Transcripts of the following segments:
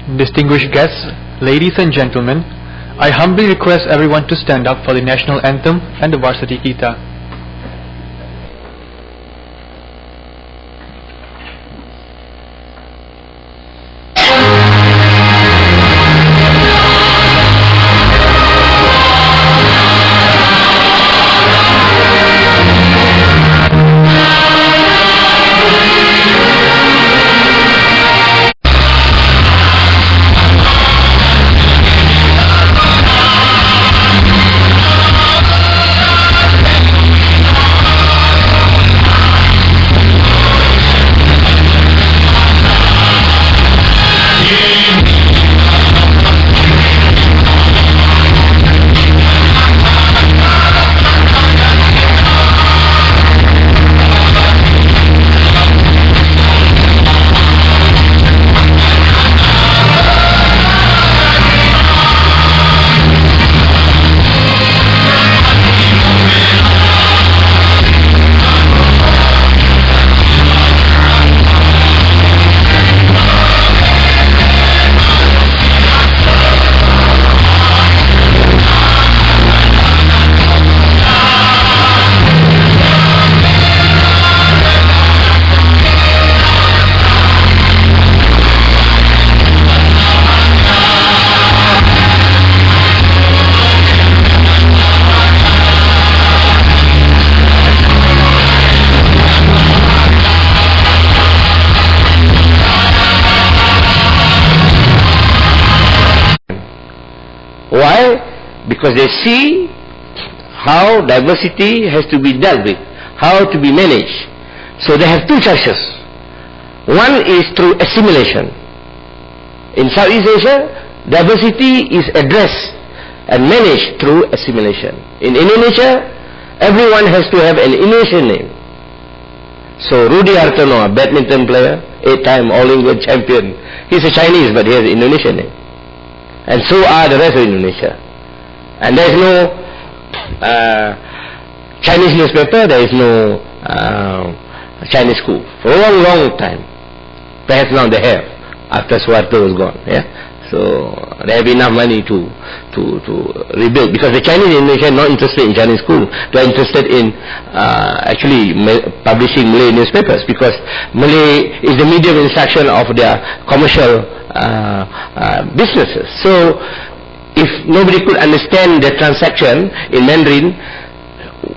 Distinguished guests, ladies and gentlemen, I humbly request everyone to stand up for the national anthem and the Varsity Gita. Why? Because they see how diversity has to be dealt with, how to be managed. So they have two choices. One is through assimilation. In Southeast Asia, diversity is addressed and managed through assimilation. In Indonesia, everyone has to have an Indonesian name. So Rudy Hartono, a badminton player, 8-time All-England champion, he's a Chinese but he has an Indonesian name. And so are the rest of Indonesia. And there is no Chinese newspaper, there is no Chinese school. For a long, long time. Perhaps now they have, after Suharto was gone. Yeah? So they have enough money to rebuild. Because the Chinese in Indonesia are not interested in Chinese school. They are interested in actually publishing Malay newspapers. Because Malay is the medium of instruction of their commercial businesses. So if nobody could understand the transaction in Mandarin,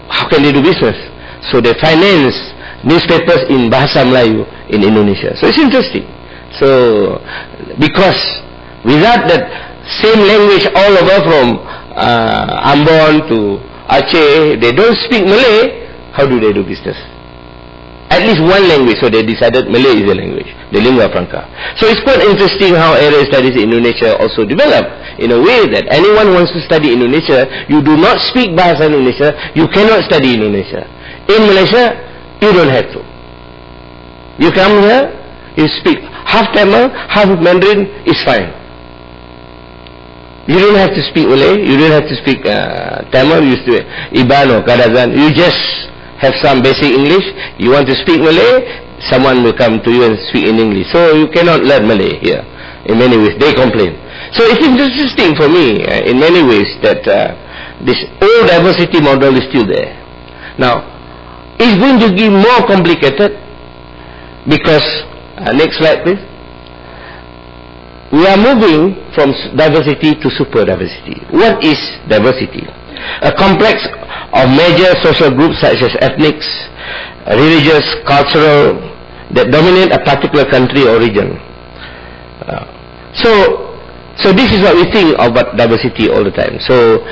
how can they do business? So they finance newspapers in Bahasa Melayu in Indonesia. So it's interesting. So because without that same language all over from Ambon to Aceh, they don't speak Malay, how do they do business? At least one language, so they decided Malay is the language, the lingua franca. So it's quite interesting how area studies in Indonesia also develop in a way that anyone wants to study Indonesia, you do not speak Bahasa Indonesia, you cannot study Indonesia. In Malaysia, you don't have to. You come here, you speak half Tamil, half Mandarin, is fine. You don't have to speak Malay, you don't have to speak Tamil, you speak Iban or Kadazan, you just have some basic English. You want to speak Malay, someone will come to you and speak in English. So you cannot learn Malay here. In many ways, they complain. So it's interesting for me in many ways that this old diversity model is still there. Now, it's going to be more complicated because, next slide please. We are moving from diversity to super diversity. What is diversity? A complex of major social groups such as ethnics, religious, cultural, that dominate a particular country or region. So this is what we think about diversity all the time. So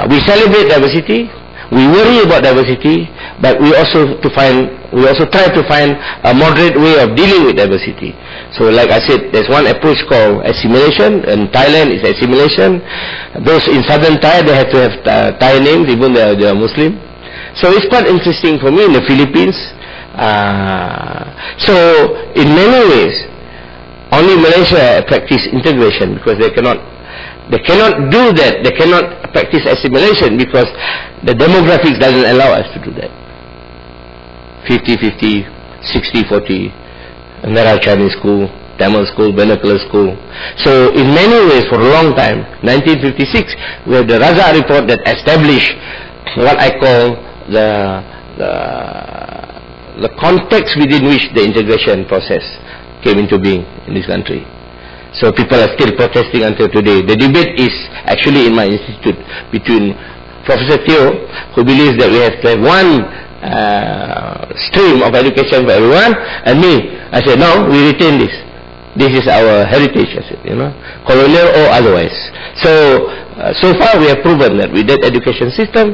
we celebrate diversity, we worry about diversity, but we also try to find a moderate way of dealing with diversity. So like I said, there's one approach called assimilation. In Thailand it's assimilation. Those in southern Thai, they have to have Thai names even though they are Muslim. So it's quite interesting for me in the Philippines. So in many ways, only Malaysia practice integration because they cannot do that. They cannot practice assimilation because the demographics doesn't allow us to do that. 50-50, 60-40, Nara Chinese school, Tamil school, vernacular school. So in many ways, for a long time, 1956, we have the Raza report that established what I call the context within which the integration process came into being in this country. So people are still protesting until today. The debate is actually in my institute between Professor Theo, who believes that we have to have one stream of education for everyone, and me. I said, no, we retain this. This is our heritage, I said, colonial or otherwise. So, so far we have proven that with that education system,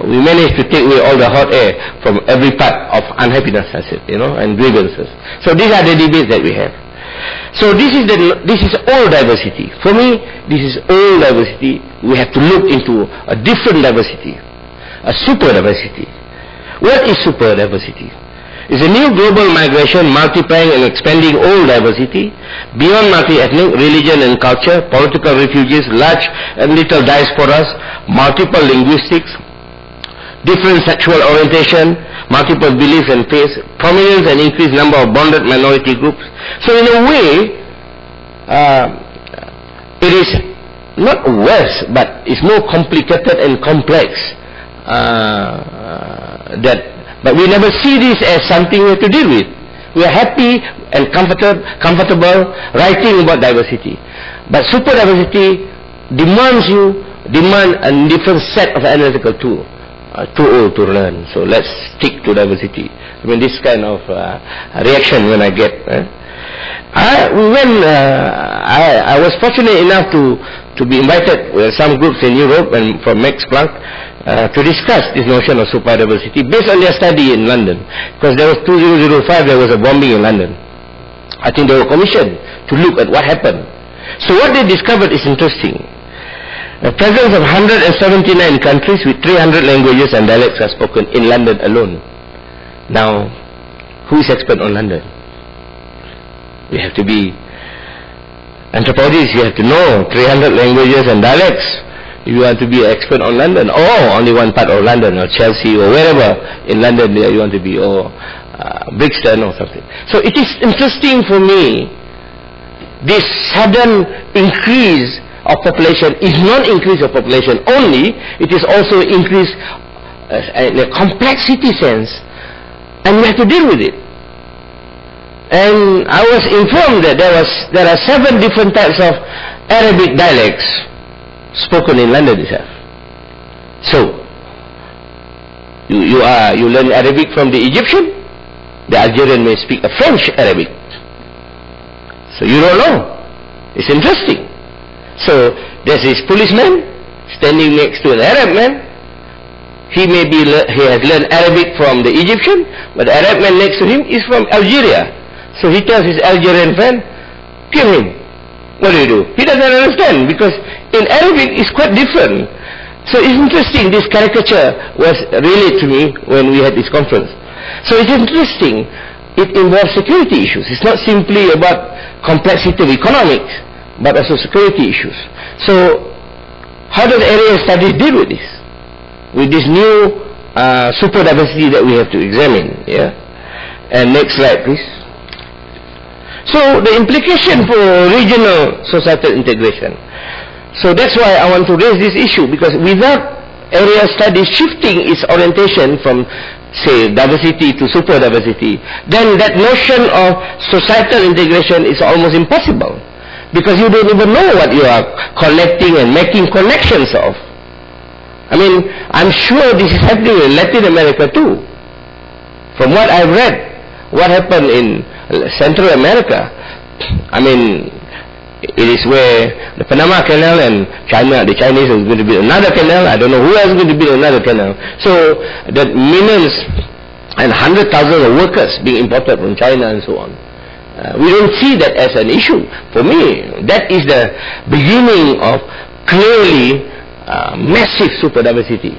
we managed to take away all the hot air from every part of unhappiness, I said, and grievances. So these are the debates that we have. So this is all diversity. For me, this is all diversity. We have to look into a different diversity, a super diversity. What is super diversity? It's a new global migration multiplying and expanding all diversity beyond multi-ethnic, religion and culture, political refugees, large and little diasporas, multiple linguistics, different sexual orientation, multiple beliefs and faiths, prominence and increased number of bonded minority groups. So in a way, it is not worse, but it's more complicated and complex. But we never see this as something we have to deal with. We are happy and comfortable writing about diversity. But super diversity demands a different set of analytical tools. Too old to learn, so let's stick to diversity. I mean, this kind of reaction when I get. I was fortunate enough to be invited with some groups in Europe and from Max Planck to discuss this notion of super diversity based on their study in London. Because there was 2005, there was a bombing in London. I think they were commissioned to look at what happened. So what they discovered is interesting. The presence of 179 countries with 300 languages and dialects are spoken in London alone. Now, who is expert on London? We have to be anthropologists, you have to know 300 languages and dialects if you want to be an expert on London, or only one part of London, or Chelsea, or wherever in London you want to be, or Brixton or something. So it is interesting for me, this sudden increase of population is not increase of population only, it is also increase in a complexity sense, and we have to deal with it. And I was informed that there are 7 different types of Arabic dialects spoken in London itself. So you learn Arabic from the Egyptian, the Algerian may speak a French Arabic. So you don't know. It's interesting. So there's this policeman standing next to an Arab man. He has learned Arabic from the Egyptian, but the Arab man next to him is from Algeria. So he tells his Algerian friend, kill him. What do? He doesn't understand, because in Arabic it's quite different. So it's interesting, this caricature was relayed to me when we had this conference. So it's interesting, it involves security issues. It's not simply about complexity of economics, but also security issues. So how does area studies deal with this? With this new super diversity that we have to examine. Yeah. And next slide, please. So the implication for regional societal integration. So that's why I want to raise this issue, because without area studies shifting its orientation from, say, diversity to super diversity, then that notion of societal integration is almost impossible, because you don't even know what you are collecting and making connections of. I mean, I'm sure this is happening in Latin America too. From what I've read, what happened in Central America, I mean, it is where the Panama Canal and China, the Chinese are going to build another canal. I don't know who else is going to build another canal. So that millions and 100,000 of workers being imported from China and so on. We don't see that as an issue. For me, that is the beginning of clearly massive super diversity.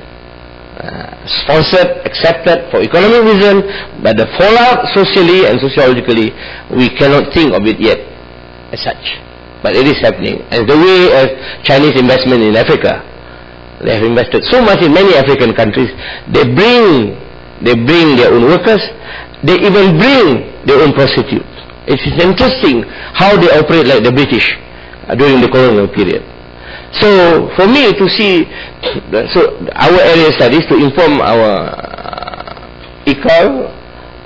Sponsored, accepted for economic reason, but the fallout socially and sociologically, we cannot think of it yet as such. But it is happening. And the way of Chinese investment in Africa, they have invested so much in many African countries. They bring their own workers. They even bring their own prostitutes. It is interesting how they operate like the British during the colonial period. So for me to see, so our area studies to inform our ICAL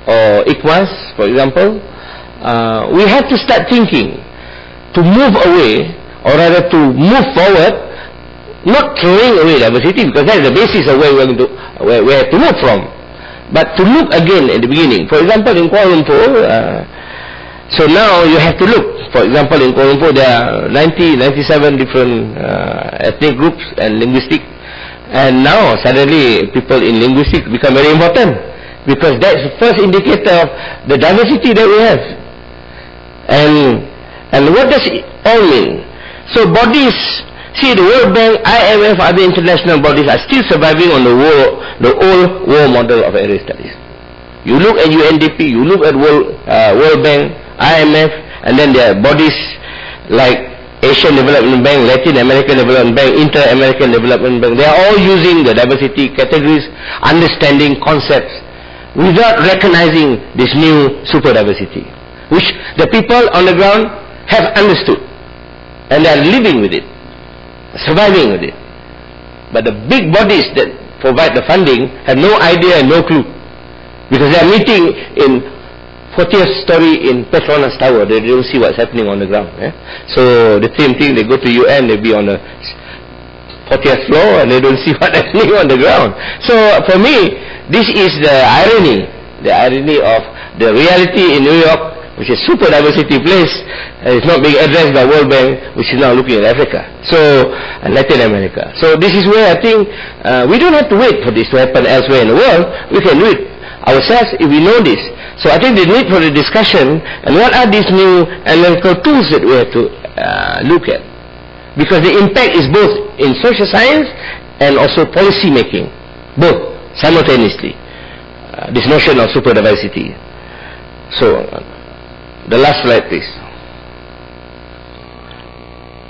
or ICMAS, for example, we have to start thinking to move away, or rather to move forward, not throwing away diversity, because that is the basis of where we have to move from, but to look again at the beginning. For example, in Kuala Lumpur, so now you have to look. For example, in Kuala Lumpur there are 97 different ethnic groups and linguistic, and now suddenly people in linguistics become very important, because that's the first indicator of the diversity that we have. And what does it all mean? So bodies, see, the World Bank, IMF, other international bodies are still surviving on the old war model of area studies. You look at UNDP, you look at World Bank, IMF, and then there are bodies like Asian Development Bank, Latin American Development Bank, Inter-American Development Bank. They are all using the diversity categories, understanding concepts, without recognizing this new super diversity, which the people on the ground have understood, and they are living with it, surviving with it. But the big bodies that provide the funding have no idea and no clue, because they are meeting in 40th story in Petronas Tower. They don't see what's happening on the ground. So the same thing, they go to UN, they be on the 40th floor and they don't see what's happening on the ground. So for me, this is the irony of the reality in New York, which is super diversity place, and it's not being addressed by World Bank, which is now looking at Africa, so and Latin America. So this is where I think we don't have to wait for this to happen elsewhere in the world. We can do it ourselves if we know this. So I think the need for the discussion, and what are these new analytical tools that we have to look at, because the impact is both in social science and also policy making, both simultaneously. This notion of super diversity. So the last slide, please.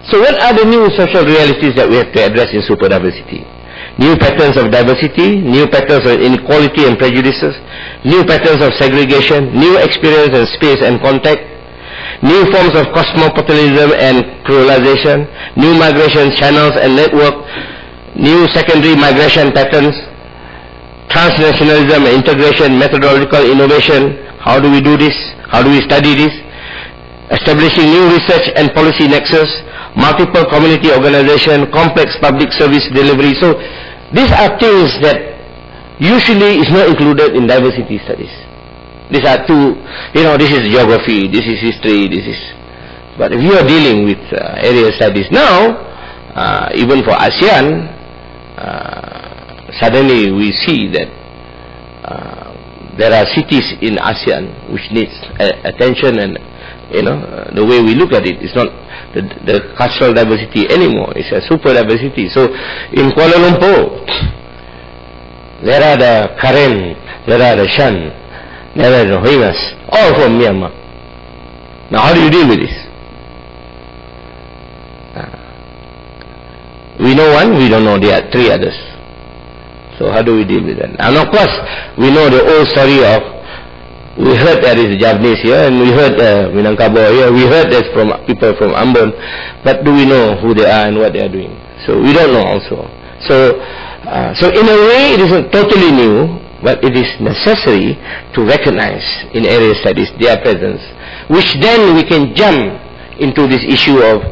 So what are the new social realities that we have to address in super diversity? New patterns of diversity, new patterns of inequality and prejudices, new patterns of segregation, new experience and space and contact, new forms of cosmopolitanism and pluralization, new migration channels and network, new secondary migration patterns, transnationalism and integration, methodological innovation. How do we do this? How do we study this? Establishing new research and policy nexus, multiple community organization, complex public service delivery. So these are things that usually is not included in diversity studies. These are two, this is geography, this is history, this is... But if you are dealing with area studies now, even for ASEAN, suddenly we see that there are cities in ASEAN which needs attention, and the way we look at it is not the cultural diversity anymore, it's a super diversity. So in Kuala Lumpur, there are the Karen, there are the Shan, there are the Rohingyas, all from Myanmar. Now how do you deal with this? We know one, we don't know the three others. So how do we deal with that? And of course, we know the old story of, we heard there is Javanese here, and we heard Minangkabau here, we heard there's from people from Ambon, but do we know who they are and what they are doing? So we don't know also. So in a way it isn't totally new, but it is necessary to recognize in area studies their presence, which then we can jump into this issue of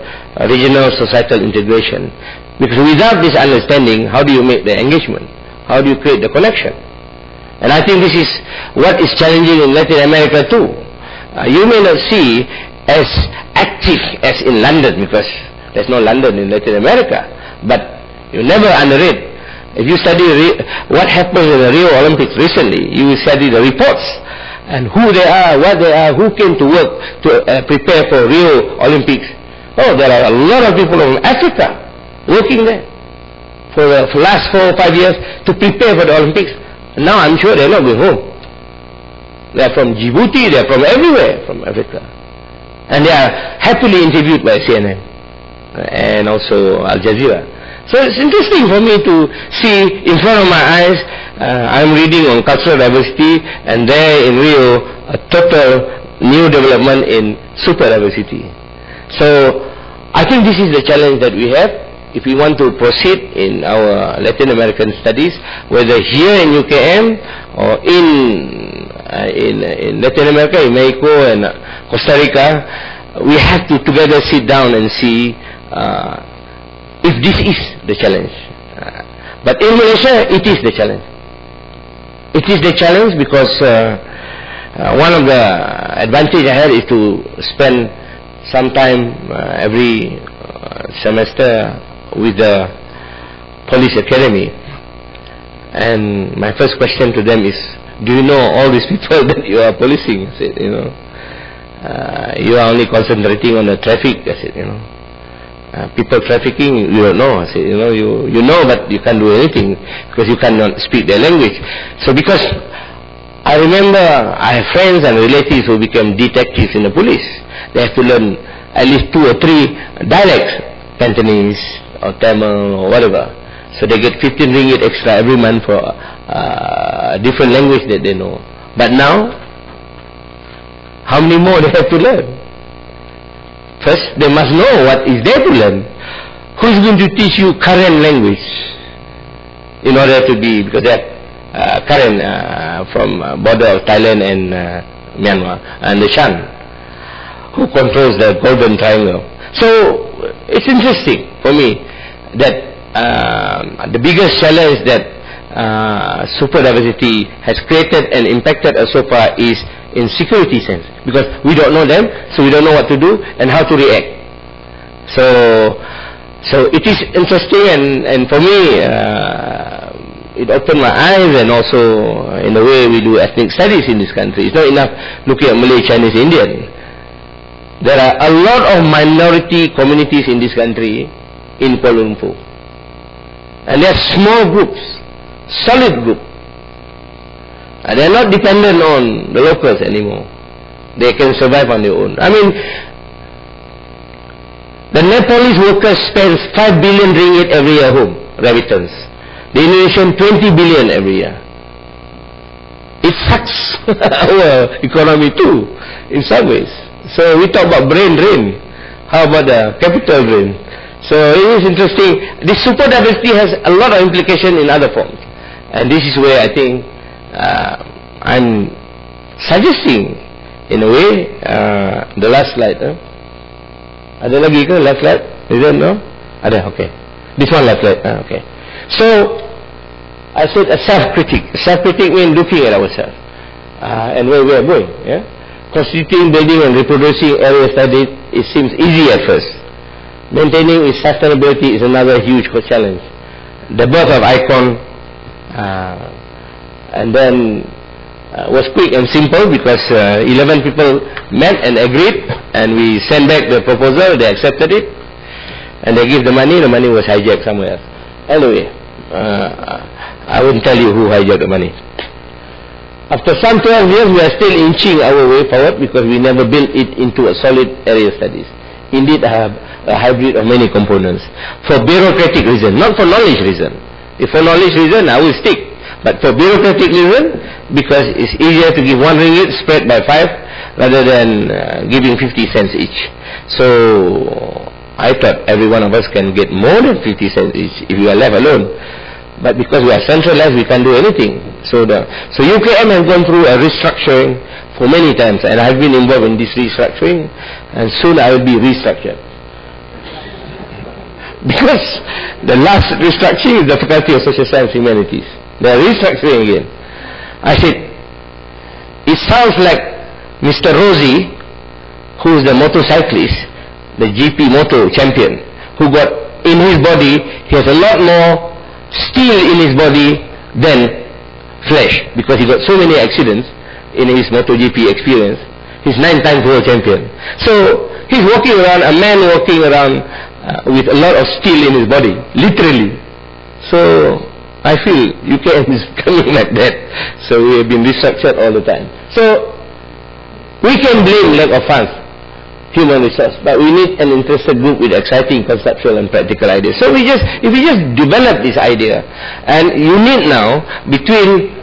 regional societal integration. Because without this understanding, how do you make the engagement? How do you create the connection? And I think this is what is challenging in Latin America too. You may not see as active as in London, because there's no London in Latin America, but you never underrate. If you study what happened in the Rio Olympics recently, you will study the reports and who they are, what they are, who came to work to prepare for Rio Olympics. Oh, there are a lot of people from Africa working there for the last 4 or 5 years to prepare for the Olympics. Now I'm sure they're not going home. They're from Djibouti, they're from everywhere, from Africa. And they are happily interviewed by CNN and also Al Jazeera. So it's interesting for me to see in front of my eyes, I'm reading on cultural diversity, and there in Rio, a total new development in super diversity. So I think this is the challenge that we have if we want to proceed in our Latin American studies, whether here in UKM or in Latin America, in Mexico and Costa Rica. We have to together sit down and see if this is the challenge. But in Malaysia, it is the challenge. It is the challenge because one of the advantages I had is to spend some time every semester with the police academy. And my first question to them is, do you know all these people that you are policing? I said, you are only concentrating on the traffic. I said, people trafficking, you don't know. I said, you know, but you can't do anything because you cannot speak their language. So because I remember I have friends and relatives who became detectives in the police. They have to learn at least 2 or 3 dialects, Cantonese or Tamil or whatever. So they get 15 ringgit extra every month for different language that they know. But now, how many more they have to learn? First, they must know what is there to learn. Who is going to teach you current language in order to be, because they are current from border of Thailand and Myanmar and the Shan, who controls the Golden Triangle. So it's interesting for me that the biggest challenge that super diversity has created and impacted us so far is in security sense, because we don't know them, so we don't know what to do and how to react. So it is interesting, and for me it opened my eyes, and also in the way we do ethnic studies in this country. It's not enough looking at Malay, Chinese, Indian. There are a lot of minority communities in this country in Kuala Lumpur, and they are small groups, solid group. And they are not dependent on the locals anymore. They can survive on their own. I mean, the Nepalese workers spend 5 billion ringgit every year home, remittance. The Indonesian 20 billion every year. It sucks our economy too, in some ways. So we talk about brain drain. How about the capital drain? So it is interesting. This super diversity has a lot of implication in other forms. And this is where I think I'm suggesting, in a way, the last slide. Ada lagi ke last slide? Is there no? Ada, okay. This one last slide. Okay. So I said a self-critique. Self-critique means looking at ourselves and where we are going. Yeah? Constituting, building, and reproducing area studies, it seems easy at first. Maintaining its sustainability is another huge challenge. The birth of ICON and then was quick and simple because 11 people met and agreed, and we sent back the proposal. They accepted it, and they gave the money. The money was hijacked somewhere else. Anyway, I won't tell you who hijacked the money. After some 12 years, we are still inching our way forward because we never built it into a solid area studies. Indeed, I have a hybrid of many components. For bureaucratic reason, not for knowledge reason. If for knowledge reason, I will stick. But for bureaucratic reason, because it's easier to give 1 ringgit spread by 5 rather than giving 50 cents each. So I thought every one of us can get more than 50 cents each if we are left alone. But because we are centralized, we can't do anything. So UKM has gone through a restructuring for many times, and I've been involved in this restructuring, and soon I will be restructured. Because the last restructuring is the Faculty of Social Science and Humanities. They are restructuring again. I said, it sounds like Mr. Rosie, who is the motorcyclist, the GP moto champion, who got in his body, he has a lot more steel in his body than flesh, because he got so many accidents in his MotoGP experience. He's 9 times world champion. So he's walking around, a man walking around with a lot of steel in his body, literally. So I feel UKM is coming like that. So we have been restructured all the time. So we can blame lack of funds, human resource, but we need an interested group with exciting conceptual and practical ideas. So if we just develop this idea, and you need now between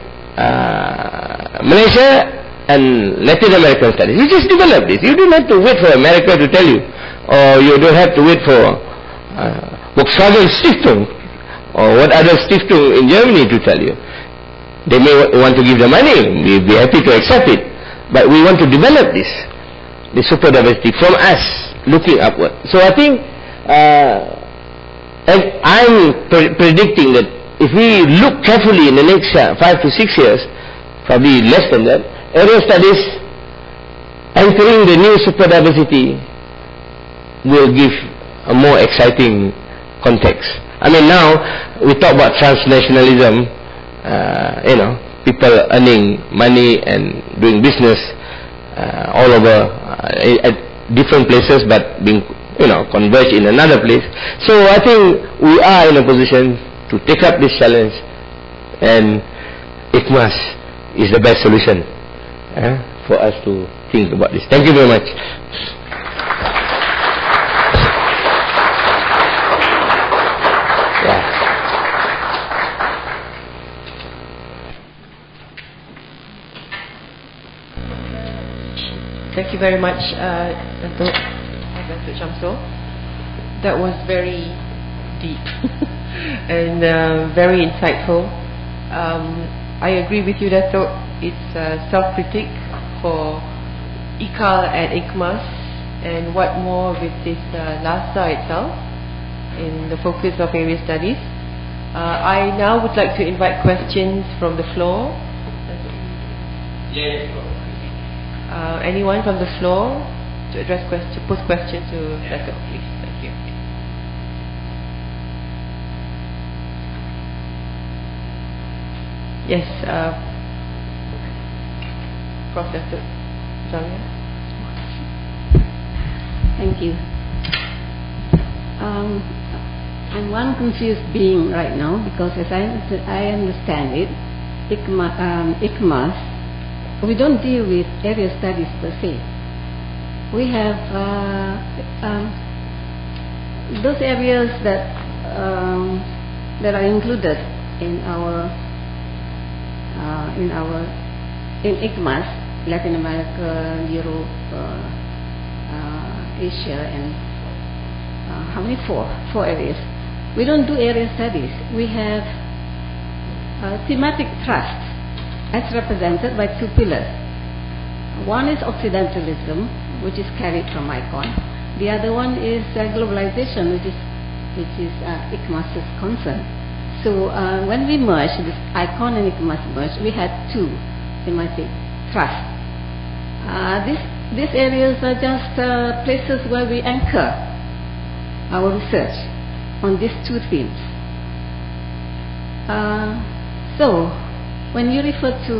Malaysia and Latin American studies. You just develop this. You don't have to wait for America to tell you, or you don't have to wait for Volkswagen Stiftung or what other Stiftung in Germany to tell you. They may want to give the money. We'll be happy to accept it. But we want to develop this super diversity from us, looking upward. So I think I'm predicting that if we look carefully in the next 5 to 6 years, probably less than that, area studies entering the new super diversity will give a more exciting context. I mean, now we talk about transnationalism, people earning money and doing business all over at different places, but being converged in another place. So I think we are in a position to take up this challenge, and ICMAS is the best solution for us to think about this. Thank you very much. Thank you very much, Datuk Shamsul. That was very deep and very insightful. I agree with you, Datuk. It's self-critic for ICAL and ICMAS, and what more with this LASA itself in the focus of area studies. I now would like to invite questions from the floor. Anyone from the floor to address pose questions to Datuk, please. Thank you. Yes, Prof. Datuk Zalia. Thank you. I'm one confused being right now, because as I understand it, ICMAS, we don't deal with area studies per se. We have those areas that are included in ICMAS, Latin America, Europe, Asia, and how many? Four areas. We don't do area studies. We have thematic thrusts, as represented by 2 pillars. One is Occidentalism, which is carried from ICON. The other one is globalization, which is ICMAS's concern. So when we merged, this ICON and ICMAS merged, we had 2 thematic thrusts. These areas are just places where we anchor our research on these 2 themes. So when you refer to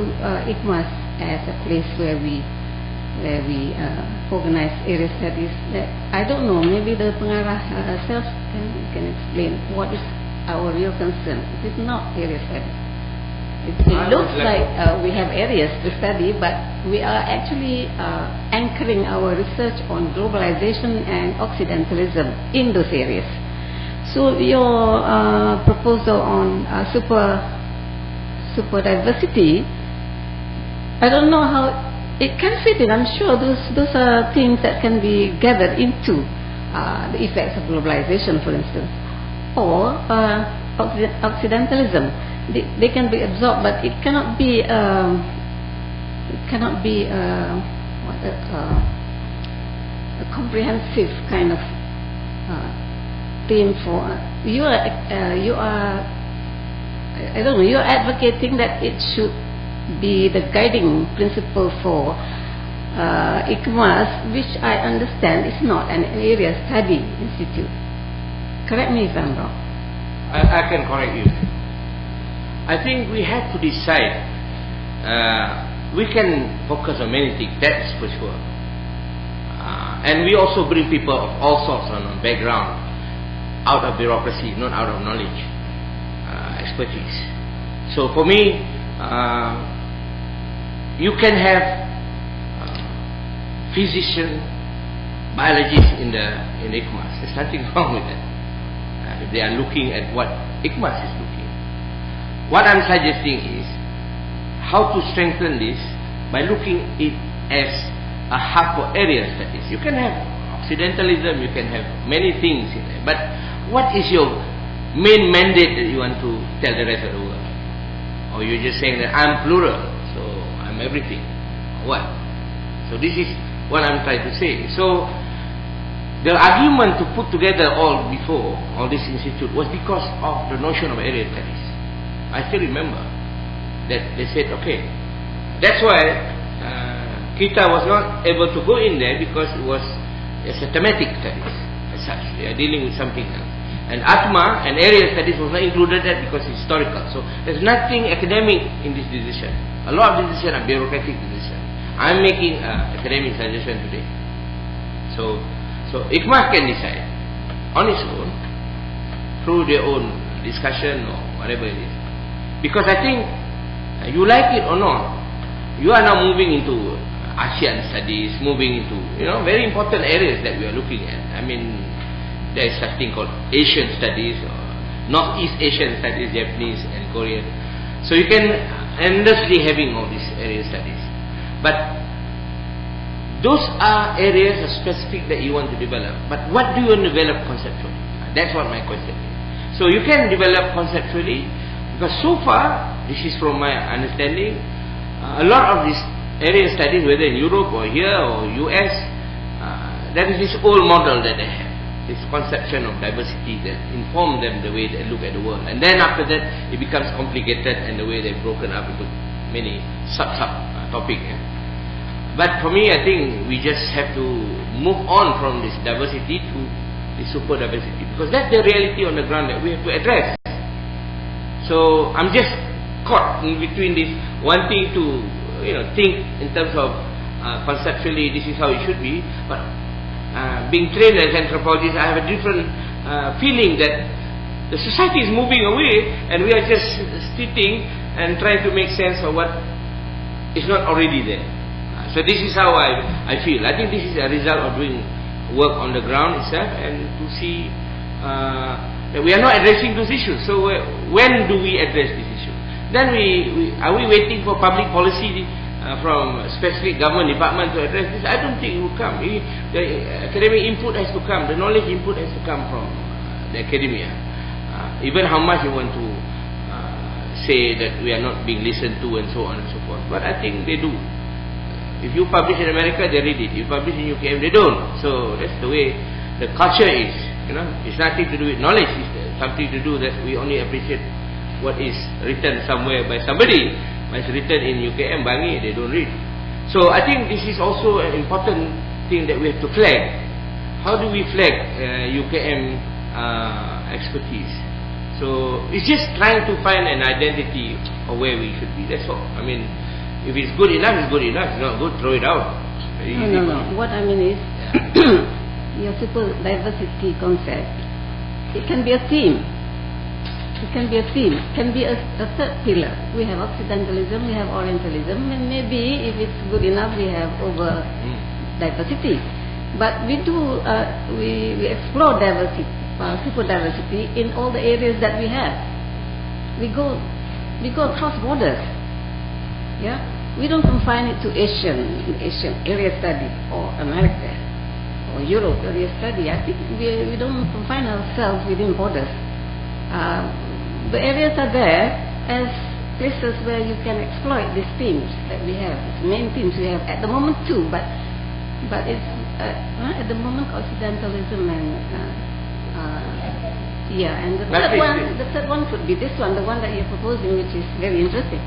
ICMAS as a place where we organize area studies, I don't know, maybe the pengarah self can explain what is our real concern. It is not area studies. It looks like we have areas to study, but we are actually anchoring our research on globalization and Occidentalism in those areas. So your proposal on super diversity, I don't know how it can fit in. I'm sure those are things that can be gathered into the effects of globalization, for instance, or Occidentalism. They can be absorbed, but it cannot be a comprehensive kind of theme for you are I don't know, you're advocating that it should be the guiding principle for ICMAS, which I understand is not an area study institute. Correct me if I'm wrong. I can correct you. I think we have to decide. We can focus on many things, that's for sure. And we also bring people of all sorts on background, out of bureaucracy, not out of knowledge. Expertise. So for me, you can have physician, biologists in ICMAS. There's nothing wrong with that. If they are looking at what ICMAS is looking. What I'm suggesting is how to strengthen this by looking it as a half for area studies. You can have Occidentalism, you can have many things in there, but what is your main mandate that you want to tell the rest of the world? Or you're just saying that I'm plural, so I'm everything. What? So this is what I'm trying to say. So the argument to put together all this institute was because of the notion of area studies. I still remember that they said, okay, that's why kita was not able to go in there, because it was a thematic studies as such. They are dealing with something else. And Atma and area studies was not included there because it's historical. So there's nothing academic in this decision. A lot of decisions are bureaucratic decisions. I'm making an academic suggestion today. So ICMAS can decide on its own through their own discussion or whatever it is. Because I think you like it or not, you are now moving into ASEAN studies, moving into very important areas that we are looking at. I mean, there is such thing called Asian studies or Northeast Asian studies, Japanese and Korean. So you can endlessly having all these area studies. But those are areas specific that you want to develop. But what do you want to develop conceptually? That's what my question is. So you can develop conceptually, because so far, this is from my understanding, a lot of these area studies, whether in Europe or here or US, there is this old model that they have, this conception of diversity that inform them the way they look at the world. And then after that, it becomes complicated, and the way they've broken up into many sub-topics. But for me, I think we just have to move on from this diversity to the super diversity, because that's the reality on the ground that we have to address. So I'm just caught in between this wanting to think in terms of conceptually this is how it should be, but being trained as anthropologists, I have a different feeling that the society is moving away and we are just sitting and trying to make sense of what is not already there. So this is how I feel. I think this is a result of doing work on the ground itself, and to see that we are not addressing those issues. So when do we address this issue? Then are we waiting for public policy from specific government department to address this? I don't think it will come. The academic input has to come. The knowledge input has to come from the academia. Even how much you want to say that we are not being listened to and so on and so forth. But I think they do. If you publish in America, they read it. You publish in UKM, they don't. So that's the way the culture is. It's nothing to do with knowledge. It's something to do that we only appreciate what is written somewhere by somebody. When it's written in UKM, Bangi, they don't read. So I think this is also an important thing that we have to flag. How do we flag UKM expertise? So it's just trying to find an identity of where we should be. That's all. I mean, if it's good enough, it's good enough. If it's not good, throw it out. No. What I mean is, your super diversity concept, it can be a theme. It can be a theme. It can be a third pillar. We have Occidentalism, we have Orientalism, and maybe if it's good enough, we have over diversity. But we do, we explore diversity, super diversity in all the areas that we have. We go across borders. Yeah, we don't confine it to Asian area study or America or Europe area study. I think we don't confine ourselves within borders. The areas are there as places where you can exploit these themes that we have. It's main themes we have at the moment too, but it's at the moment Occidentalism and and the third one could be this one, the one that you're proposing, which is very interesting.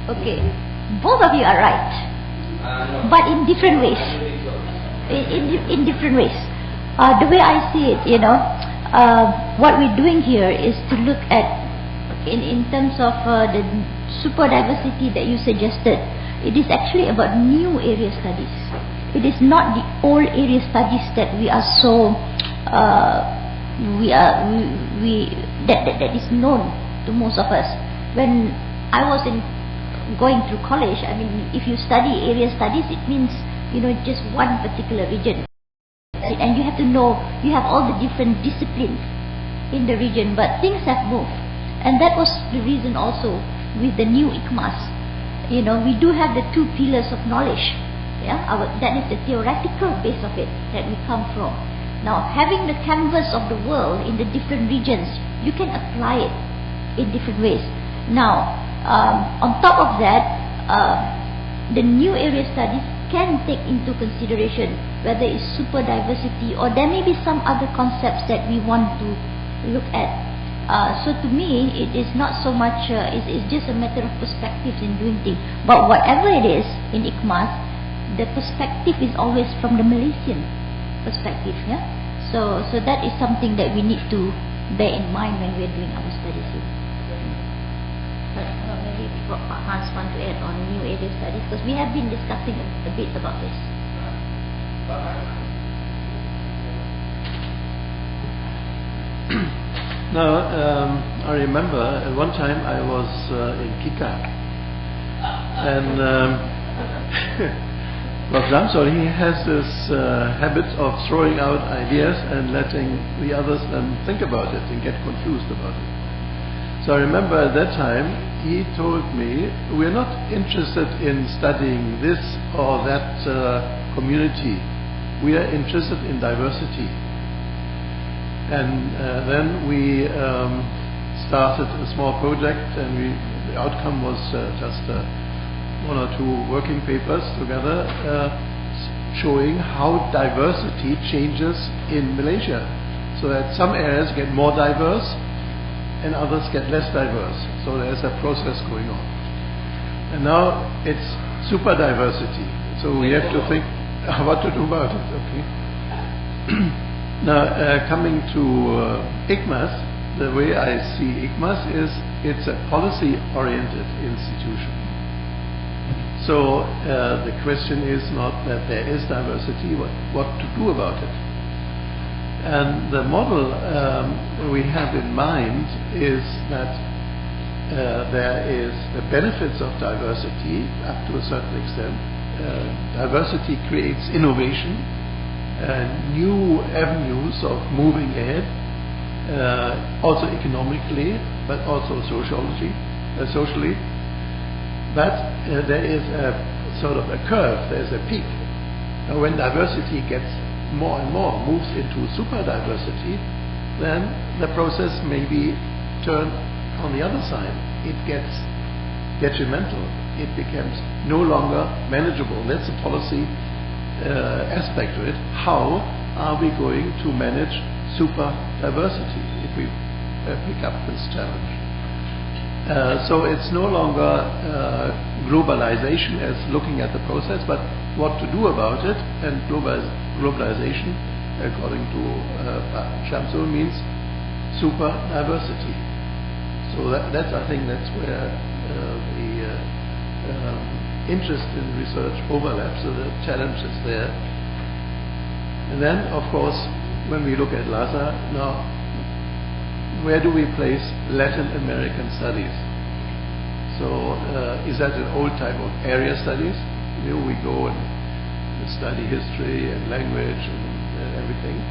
Okay, both of you are right, but in different ways. In different ways. The way I see it, what we're doing here is to look at, in terms of the super diversity that you suggested, it is actually about new area studies. It is not the old area studies that we are so that is known to most of us. When I was going through college, I mean, if you study area studies, it means just one particular region, and you have to know you have all the different disciplines in the region. But things have moved, and that was the reason also with the new ICMAS. we do have the two pillars of knowledge. That is the theoretical base of it that we come from. Now, having the canvas of the world in the different regions, you can apply it in different ways. Now, on top of that, the new area studies can take into consideration whether it's super diversity or there may be some other concepts that we want to look at. So to me, it is not so much, it's just a matter of perspectives in doing things. But whatever it is in IKMAS, the perspective is always from the Malaysian perspective. So that is something that we need to bear in mind when we're doing our studies here. But maybe Hans want to add on new area studies, because we have been discussing a bit about this. Now, I remember at one time I was in Kita, and Shamsul, he has this habit of throwing out ideas and letting the others then think about it and get confused about it. So I remember at that time he told me, we're not interested in studying this or that community, we are interested in diversity. And then we started a small project, and the outcome was just one or two working papers together showing how diversity changes in Malaysia, so that some areas get more diverse and others get less diverse. So there's a process going on. And now it's super diversity, so we have to think what to do about it. Okay. Now, coming to IKMAS, the way I see IKMAS is it's a policy-oriented institution. So the question is not that there is diversity, what to do about it. And the model we have in mind is that there is the benefits of diversity up to a certain extent. Diversity creates innovation, new avenues of moving ahead, also economically, but also socially. But there is a sort of a curve, there's a peak. Now, when diversity gets more and more, moves into super diversity, then the process may be turned on the other side. It gets detrimental. It becomes no longer manageable. That's a policy aspect to it. How are we going to manage super diversity if we pick up this challenge? So it's no longer globalization as looking at the process, but what to do about it. And globalization, according to Shamsul, means super diversity. So that's I think that's where the interest in research overlaps, so the challenge is there. And then, of course, when we look at LASA, now, where do we place Latin American studies? So, is that an old type of area studies? We go and study history and language and everything.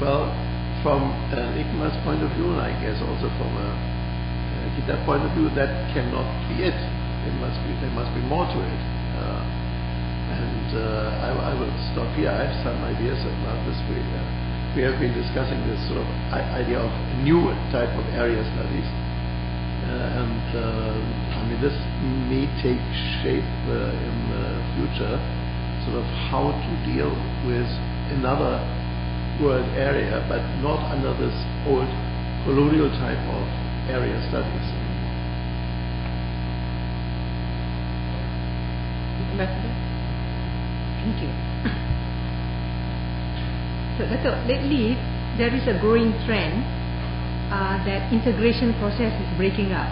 Well, from an IKMAS point of view, and I guess also from a Kita point of view, that cannot be it. There must be more to it. I will stop here. I have some ideas about this. We have been discussing this sort of idea of a new type of area studies. I mean, this may take shape in the future, sort of how to deal with another world area, but not under this old colonial type of area studies. Thank you. So, Datuk, lately there is a growing trend that integration process is breaking up.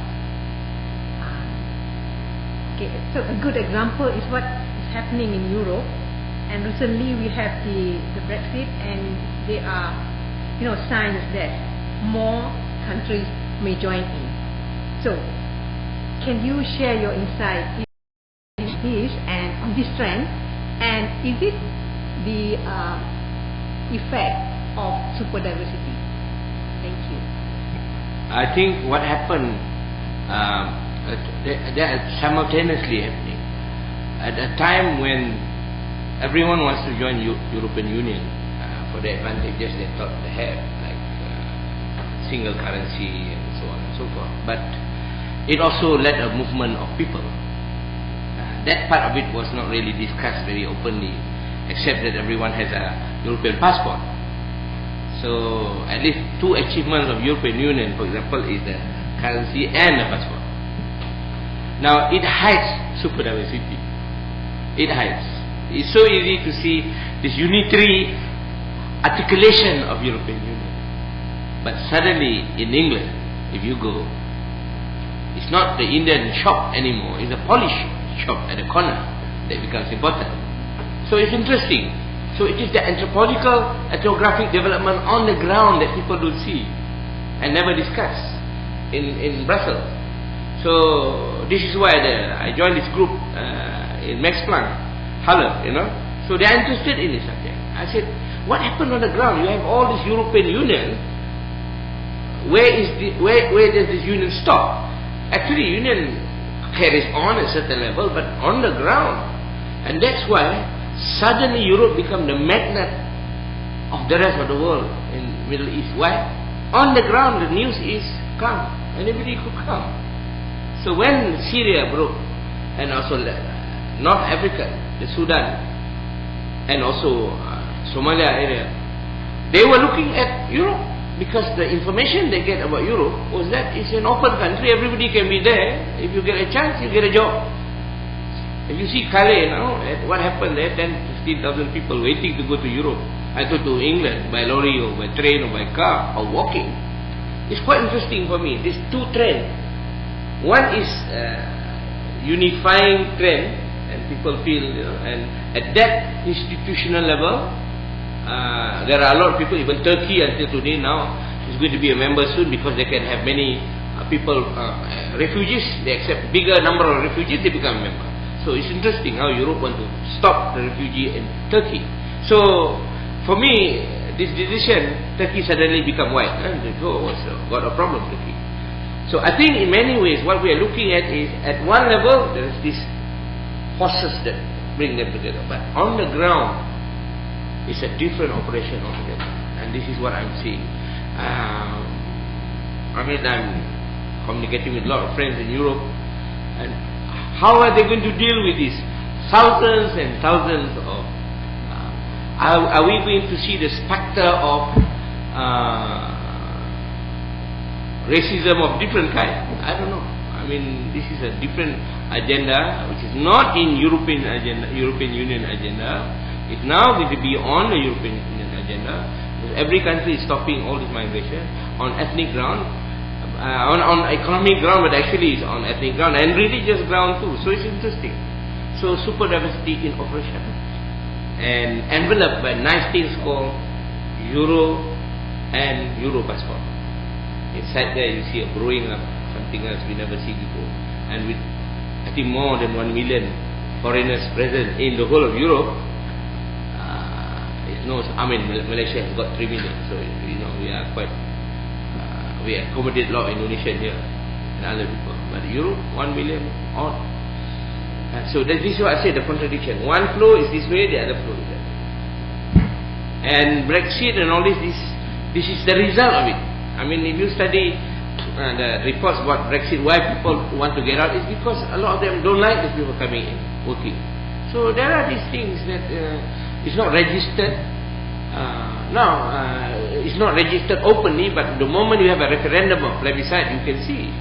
Okay, so a good example is what is happening in Europe, and recently we have the Brexit, and there are signs that more countries may join in. So, can you share your insight in this and on this trend, and is it the effect of super diversity? Thank you. I think what happened they are simultaneously happening. At a time when everyone wants to join European Union for the advantages they thought they have, like single currency and so on and so forth. But it also led a movement of people. That part of it was not really discussed very openly, except that everyone has a European passport. So at least two achievements of European Union, for example, is the currency and the passport. Now it hides super diversity. It hides. It's so easy to see this unitary articulation of European Union. But suddenly in England, if you go, it's not the Indian shop anymore, it's a Polish shop at the corner that becomes important. So it's interesting. So it is the anthropological, ethnographic development on the ground that people don't see and never discuss in Brussels. So this is why I joined this group in Max Planck, Halle, you know. So they are interested in this subject. I said, what happened on the ground? You have all this European Union. Where does this union stop? Actually, union carries on at a certain level, but on the ground. And that's why suddenly Europe become the magnet of the rest of the world in Middle East. Why? On the ground, the news is come. Anybody could come. So when Syria broke, and also North Africa, the Sudan, and also Somalia area, they were looking at Europe. Because the information they get about Europe was that it's an open country, everybody can be there. If you get a chance, you get a job. If you see Calais now, what happened there, 10,000 to 15,000 people waiting to go to Europe, I go to England by lorry or by train or by car or walking. It's quite interesting for me. These two trends. One is unifying trend, and people feel, and at that institutional level, there are a lot of people, even Turkey until today now is going to be a member soon because they can have many people, refugees, they accept bigger number of refugees, they become a member. So it's interesting how Europe want to stop the refugee in Turkey. So for me, this decision, Turkey suddenly become white. Before was got a problem, Turkey. So I think in many ways what we are looking at is, at one level there is this forces that bring them together, but on the ground it's a different operation altogether, and this is what I'm seeing. I'm communicating with a lot of friends in Europe, and how are they going to deal with this? Thousands and thousands of. Are we going to see the specter of racism of different kind? I don't know. I mean, this is a different agenda, which is not in European Union agenda. It's now going to be on the European Union agenda. Every country is stopping all this migration on ethnic ground, on economic ground, but actually it's on ethnic ground and religious ground too. So it's interesting. So super diversity in operation, and enveloped by nice things called Euro and Euro passport. Inside there you see a growing up something else we never see before, and with I think more than 1 million foreigners present in the whole of Europe. Malaysia has got 3 million, so we are quite we accommodate a lot of Indonesian here and other people. But Europe, 1 million odd. So this is what I say, the contradiction. One flow is this way, the other flow is that. And Brexit and all this is the result of it. I mean, if you study the reports about Brexit, why people want to get out, is because a lot of them don't like the people coming in, working. So there are these things that it's not registered. It's not registered openly, but the moment you have a referendum or plebiscite, you can see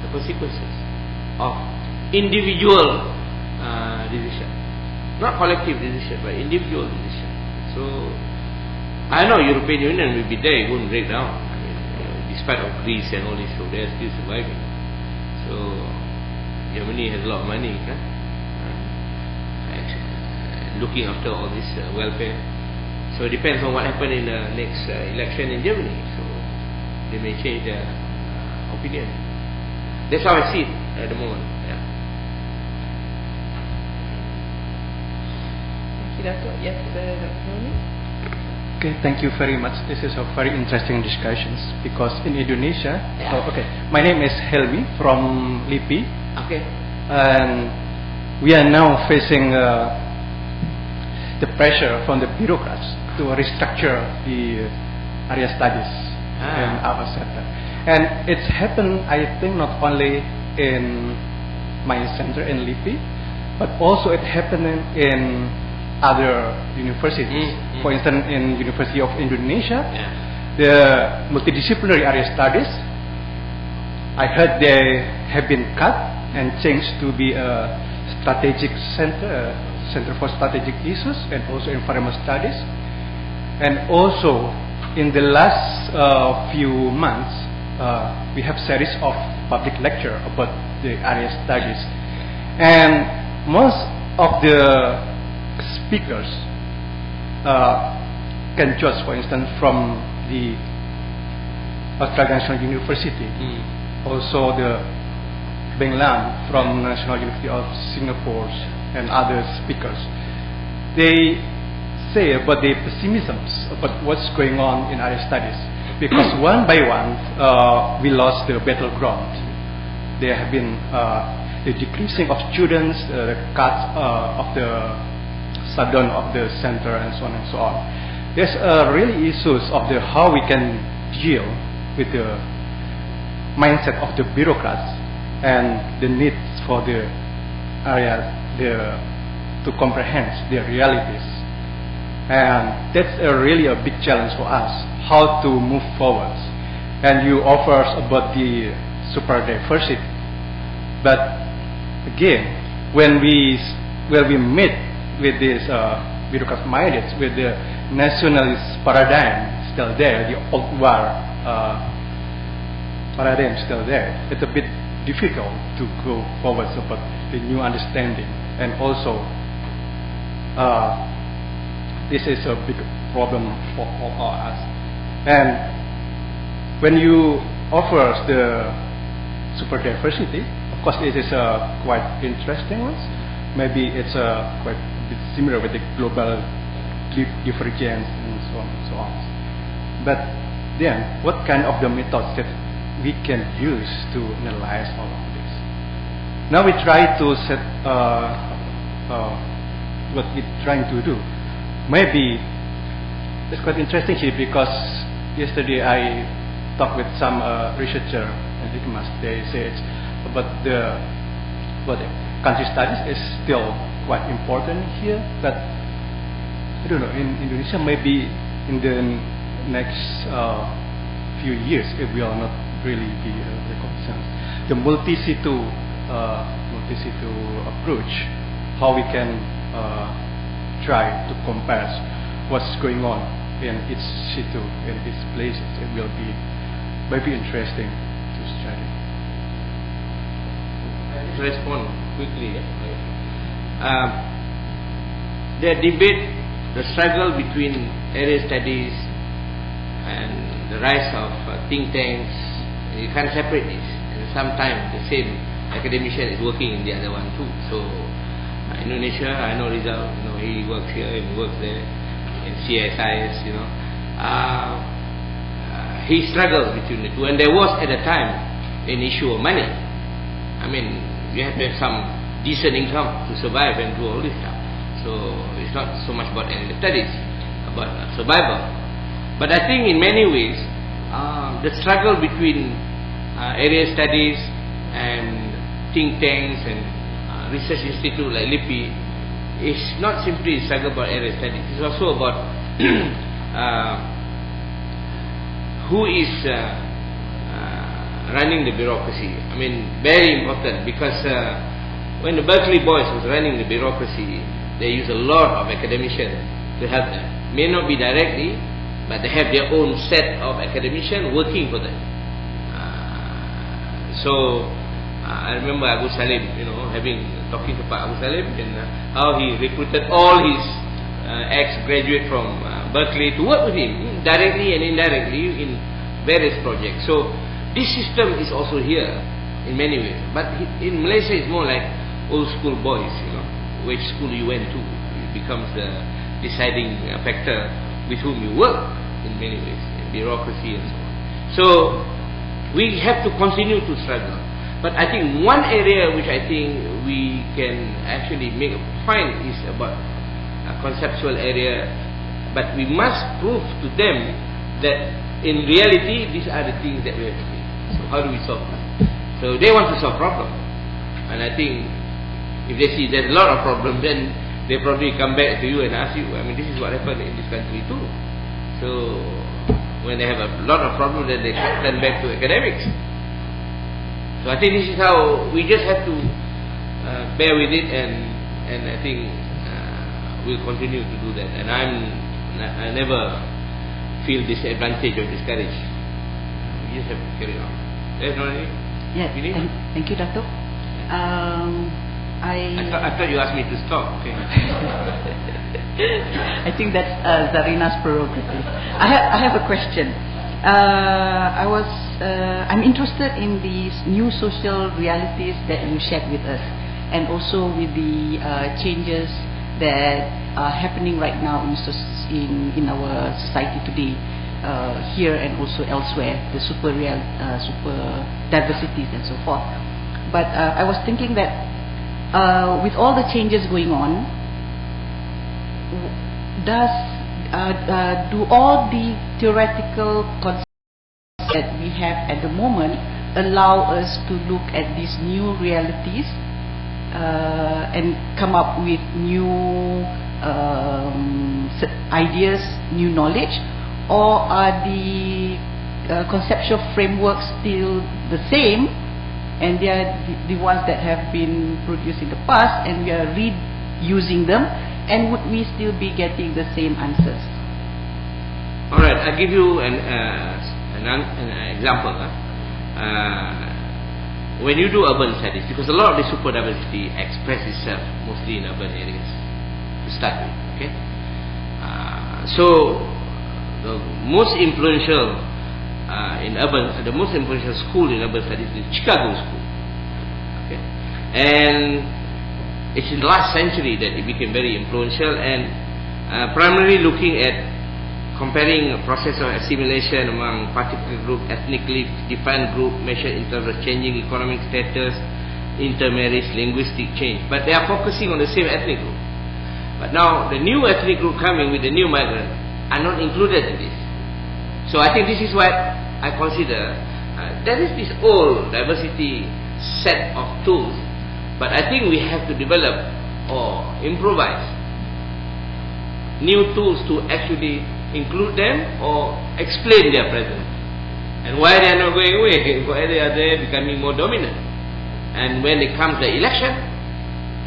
the consequences of individual decision, not collective decision, but individual decision. So I know European Union will be there; it won't break down. I mean, despite of Greece and all this, so they are still surviving. So Germany has a lot of money, looking after all this welfare. So it depends on what happens in the next election in Germany. So they may change their opinion. That's how I see it at the moment. Yeah. Thank you, Datuk. Yes, Dr. Tony? Okay, thank you very much. This is a very interesting discussions because in Indonesia. Yeah. My name is Helmi from LIPI. Okay. And we are now facing the pressure from the bureaucrats to restructure the area studies in our center. And it's happened, I think, not only in my center in LIPI, but also it happened in other universities. For instance, in University of Indonesia, the multidisciplinary area studies, I heard they have been cut and changed to be a strategic center, Center for Strategic Issues, and also environmental studies. And also, in the last few months, we have series of public lecture about the area studies. And most of the speakers can judge, for instance, from the Australian National University, also the Beng Lam from National University of Singapore, and other speakers. They say about the pessimisms about what's going on in area studies, because one by one we lost the battleground. There have been the decreasing of students, the cuts of the shutdown of the center, and so on and so on. There's really issues of the how we can deal with the mindset of the bureaucrats and the needs for the area to comprehend the realities. And that's really a big challenge for us, how to move forward. And you offer about the super diversity, but again, when we meet with this bureaucrat minded, with the nationalist paradigm still there, the old war paradigm still there, it's a bit difficult to go forward about the new understanding. And also, this is a big problem for all us. And when you offer the super diversity, of course it is quite interesting one. Maybe it's quite a bit similar with the global divergence and so on and so on. But then, what kind of the methods that we can use to analyze all of this? Now we try to set what we're trying to do. Maybe it's quite interesting here, because yesterday I talked with some researcher at ICMAS. They said about the country studies is still quite important here, but I don't know, in Indonesia maybe in the next few years it will not really be the concern. The multi-situ approach, how we can try to compare what's going on in each situ, in each places, it will be maybe interesting to study. To respond quickly, the debate, the struggle between area studies and the rise of think tanks, you can't separate this. And sometimes the same academician is working in the other one too. So Indonesia, I know Rizal, he works here and works there in CSIS, he struggled between the two, and there was at the time an issue of money. I mean, you have to have some decent income to survive and do all this stuff. So it's not so much about area studies, about survival. But I think in many ways, the struggle between area studies and think tanks and research institute like LIPI is not simply a struggle about area studies. It's also about who is running the bureaucracy. I mean, very important, because when the Berkeley boys was running the bureaucracy, they use a lot of academicians to help them. May not be directly, but they have their own set of academicians working for them. So I remember Abu Salim, talking to Pak Abu Salim, and how he recruited all his ex-graduates from Berkeley to work with him, directly and indirectly in various projects. So this system is also here in many ways. But in Malaysia it's more like old school boys, which school you went to. It becomes the deciding factor with whom you work in many ways, in bureaucracy and so on. So we have to continue to struggle. But I think one area which I think we can actually make a point is about a conceptual area, but we must prove to them that in reality these are the things that we have to do. So how do we solve them? So they want to solve problems, and I think if they see there's a lot of problems, then they probably come back to you and ask you, I mean, this is what happened in this country too. So when they have a lot of problems, then they turn back to academics. So I think this is how we just have to bear with it, and I think we'll continue to do that. And I never feel disadvantaged or discouraged. We just have to carry on. There's no any? Yes. Thank you, Datuk. I thought you asked me to stop. Okay. I think that's Zarina's prerogative. I have a question. I'm interested in these new social realities that you shared with us, and also with the changes that are happening right now in our society today, here and also elsewhere, the super diversities and so forth. But I was thinking that with all the changes going on, do all the theoretical concepts that we have at the moment allow us to look at these new realities and come up with new ideas, new knowledge, or are the conceptual frameworks still the same, and they are the ones that have been produced in the past, and we are reusing them, and would we still be getting the same answers? Alright, I'll give you an example. When you do urban studies, because a lot of the super diversity expresses itself mostly in urban areas to start with, okay? So the most influential the most influential school in urban studies is Chicago School, okay? And it's in the last century that it became very influential, and primarily looking at comparing a process of assimilation among particular group, ethnically defined group, measured in terms of changing economic status, intermarriage, linguistic change. But they are focusing on the same ethnic group. But now the new ethnic group coming with the new migrant are not included in this. So I think this is what I consider there is this old diversity set of tools, but I think we have to develop or improvise new tools to actually include them or explain their presence and why they are not going away, why they are there becoming more dominant. And when it comes the election,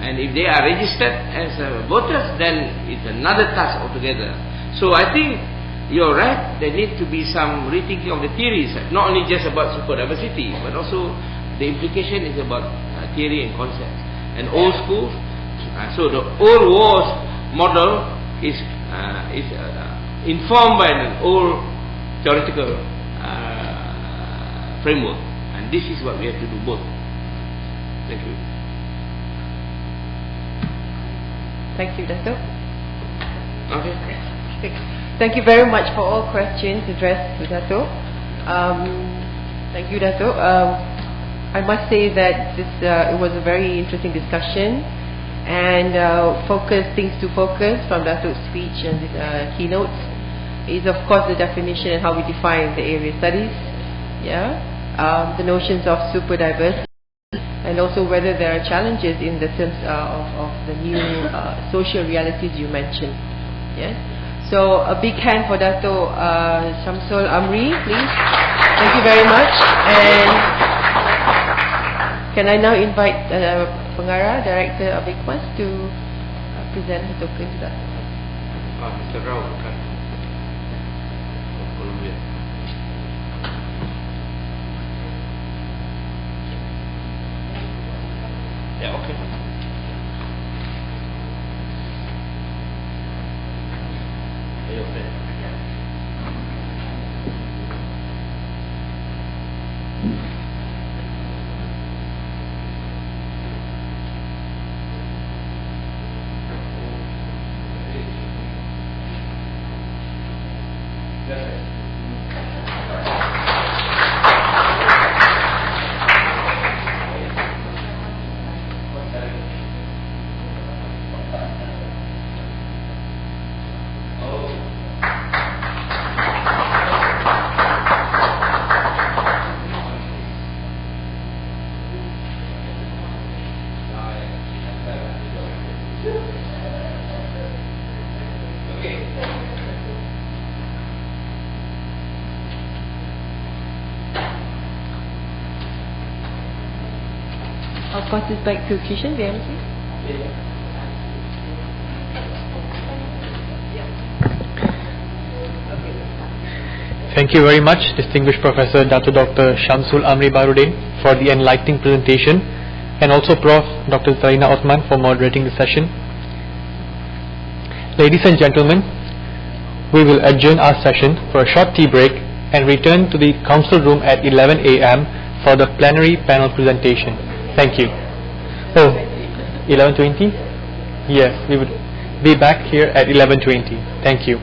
and if they are registered as voters, then it's another task altogether. So I think you're right, there needs to be some rethinking of the theories, not only just about super diversity, but also the implication is about theory and concepts. And old schools, so the old wars model is informed by an old theoretical framework, and this is what we have to do both. Thank you. Thank you, Datuk. Okay. Thank you very much for all questions addressed to Datuk. Thank you, Datuk. I must say that it was a very interesting discussion, and things to focus from Datuk's speech and his keynotes is of course the definition and how we define the area studies, the notions of super diversity, and also whether there are challenges in the terms of the new social realities you mentioned. Yes. So a big hand for Datuk Shamsul Amri, please. Thank you very much. And can I now invite Pengarah, Director of IKMAS, to present the token to Datuk. Mr. Rao, Columbia. Yeah, okay. I'll pass this back to Kishan, the MC. Thank you very much, distinguished Professor Datuk Dr. Shamsul Amri Baharudin, for the enlightening presentation, and also Prof. Dr. Zarina Othman for moderating the session. Ladies and gentlemen, we will adjourn our session for a short tea break and return to the council room at 11 a.m. for the plenary panel presentation. Thank you. Oh, 11:20? Yes, we would be back here at 11:20. Thank you.